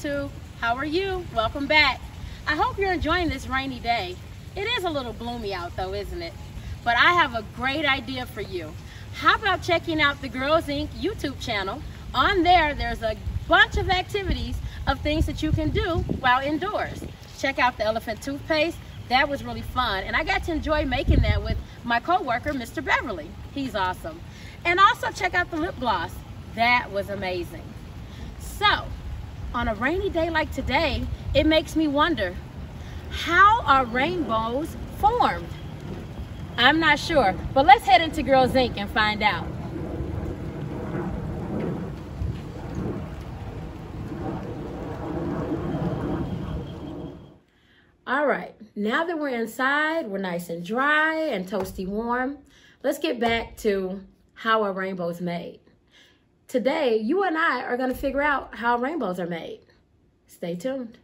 YouTube. How are you? Welcome back. I hope you're enjoying this rainy day. It is a little gloomy out though, isn't it? But I have a great idea for you. How about checking out the Girls Inc. YouTube channel? On there, there's a bunch of activities of things that you can do while indoors. Check out the elephant toothpaste. That was really fun. And I got to enjoy making that with my co-worker, Mr. Beverly. He's awesome. And also check out the lip gloss. That was amazing. So, on a rainy day like today, it makes me wonder, how are rainbows formed? I'm not sure, but let's head into Girls Inc. and find out. All right, now that we're inside, we're nice and dry and toasty warm, let's get back to how a rainbow is made. Today, you and I are going to figure out how rainbows are made. Stay tuned.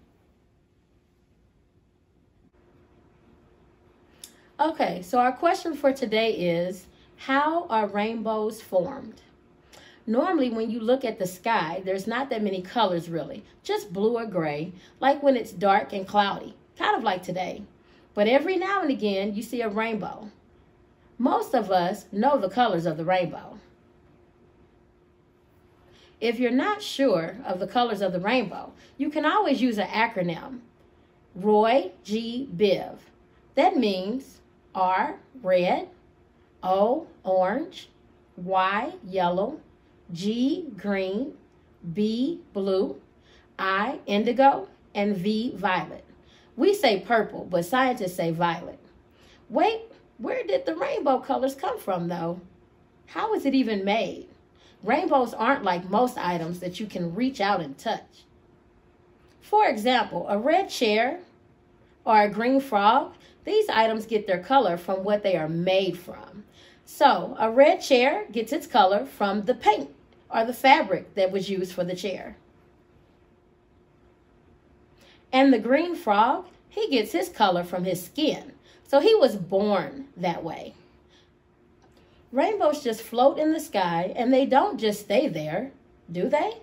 Okay, so our question for today is, how are rainbows formed? Normally, when you look at the sky, there's not that many colors really, just blue or gray, like when it's dark and cloudy, kind of like today. But every now and again, you see a rainbow. Most of us know the colors of the rainbow. If you're not sure of the colors of the rainbow, you can always use an acronym, Roy G. Biv. That means R, red, O, orange, Y, yellow, G, green, B, blue, I, indigo, and V, violet. We say purple, but scientists say violet. Wait, where did the rainbow colors come from, though? How is it even made? Rainbows aren't like most items that you can reach out and touch. For example, a red chair or a green frog, these items get their color from what they are made from. So, a red chair gets its color from the paint or the fabric that was used for the chair. And the green frog, he gets his color from his skin. So he was born that way. Rainbows just float in the sky, and they don't just stay there, do they?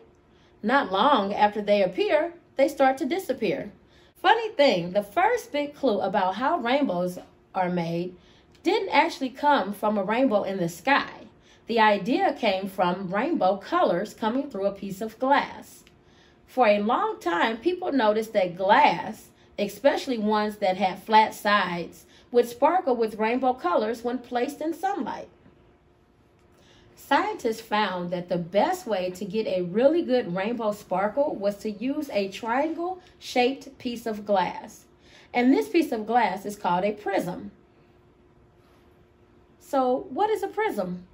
Not long after they appear, they start to disappear. Funny thing, the first big clue about how rainbows are made didn't actually come from a rainbow in the sky. The idea came from rainbow colors coming through a piece of glass. For a long time, people noticed that glass, especially ones that had flat sides, would sparkle with rainbow colors when placed in sunlight. Scientists found that the best way to get a really good rainbow sparkle was to use a triangle-shaped piece of glass. And this piece of glass is called a prism. So, what is a prism?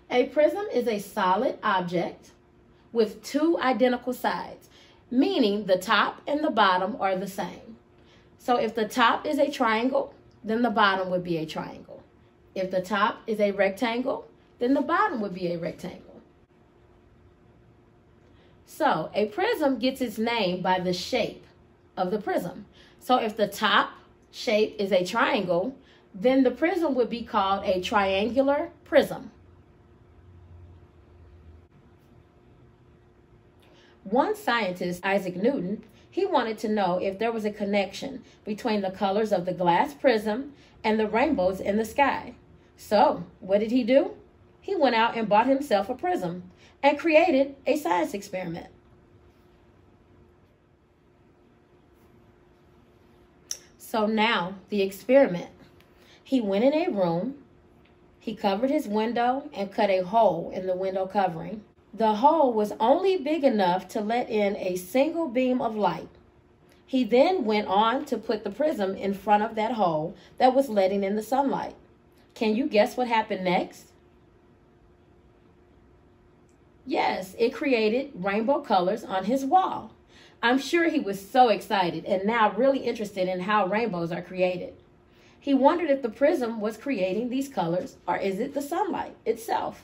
A prism is a solid object with two identical sides, meaning the top and the bottom are the same. So, if the top is a triangle, then the bottom would be a triangle. If the top is a rectangle, then the bottom would be a rectangle. So, a prism gets its name by the shape of the prism. So, if the top shape is a triangle, then the prism would be called a triangular prism. One scientist, Isaac Newton, he wanted to know if there was a connection between the colors of the glass prism and the rainbows in the sky. So, what did he do? He went out and bought himself a prism and created a science experiment. So now, the experiment. He went in a room, he covered his window and cut a hole in the window covering. The hole was only big enough to let in a single beam of light. He then went on to put the prism in front of that hole that was letting in the sunlight. Can you guess what happened next? Yes, it created rainbow colors on his wall. I'm sure he was so excited and now really interested in how rainbows are created. He wondered if the prism was creating these colors or is it the sunlight itself?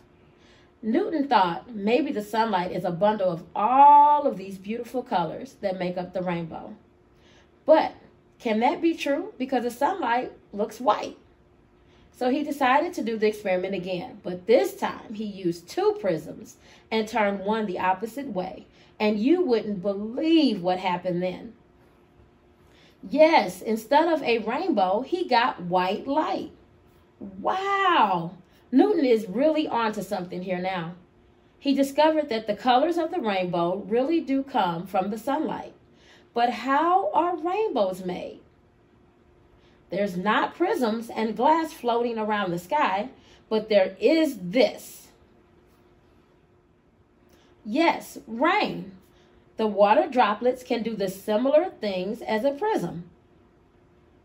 Newton thought maybe the sunlight is a bundle of all of these beautiful colors that make up the rainbow. But can that be true? Because the sunlight looks white. So he decided to do the experiment again, but this time he used two prisms and turned one the opposite way. And you wouldn't believe what happened then. Yes, instead of a rainbow, he got white light. Wow! Newton is really onto something here now. He discovered that the colors of the rainbow really do come from the sunlight. But how are rainbows made? There's not prisms and glass floating around the sky, but there is this. Yes, rain. The water droplets can do the similar things as a prism.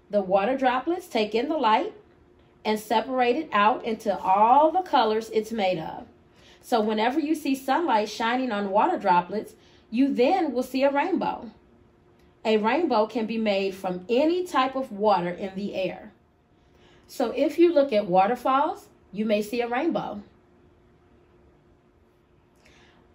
The water droplets take in the light and separate it out into all the colors it's made of. So whenever you see sunlight shining on water droplets, you then will see a rainbow. A rainbow can be made from any type of water in the air. So if you look at waterfalls, you may see a rainbow.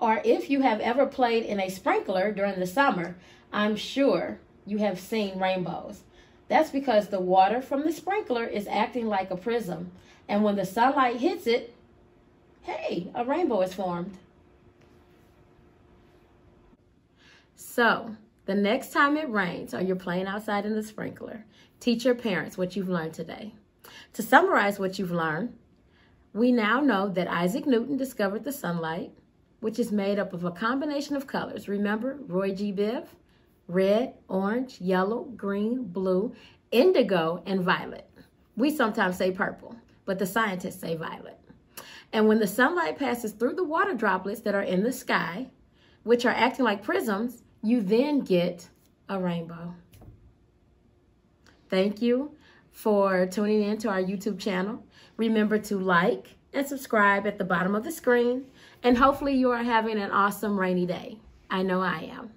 Or if you have ever played in a sprinkler during the summer, I'm sure you have seen rainbows. That's because the water from the sprinkler is acting like a prism. And when the sunlight hits it, hey, a rainbow is formed. So, the next time it rains or you're playing outside in the sprinkler, teach your parents what you've learned today. To summarize what you've learned, we now know that Isaac Newton discovered the sunlight, which is made up of a combination of colors. Remember, Roy G. Biv? Red, orange, yellow, green, blue, indigo, and violet. We sometimes say purple, but the scientists say violet. And when the sunlight passes through the water droplets that are in the sky, which are acting like prisms, you then get a rainbow. Thank you for tuning in to our YouTube channel. Remember to like and subscribe at the bottom of the screen. And hopefully you are having an awesome rainy day. I know I am.